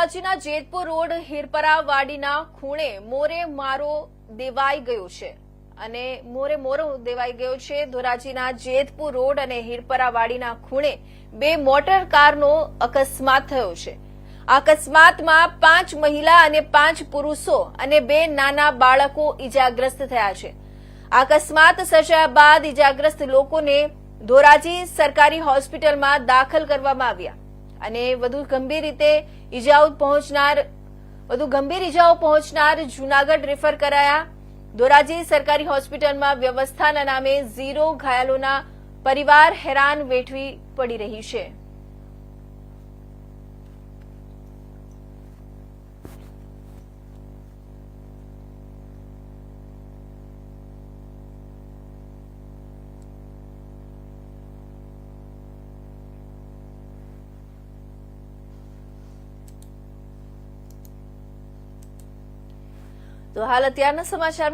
ધોરાજીના Jetpur road Hirpara વાડીના ખૂણે મોરે મારો દેવાઈ ગયો છે અને મોરો દેવાઈ ગયો છે। ધોરાજીના જેતપુર રોડ અને હિરપરા વાડીના ખૂણે બે મોટર કારનો અકસ્માત થયો છે। આ અકસ્માતમાં 5 મહિલા અને 5 પુરુષો અને 2 નાના બાળકો ઇજાગ્રસ્ત થયા છે। આ અકસ્માત સર્જાયા બાદ ઇજાગ્રસ્ત લોકોને ધોરાજી સરકારી હોસ્પિટલમાં દાખલ કરવામાં આવ્યા અને વધુ ગંભીર ઇજાઓ પહોંચનાર જૂનાગઢ રેફર કરાયા। ધોરાજી સરકારી હોસ્પિટલમાં વ્યવસ્થાના નામે 0 ઘાયલોના પરિવાર હેરાન વેઠવી પડી રહી છે। તો હાલ અત્યારના સમાચારમાં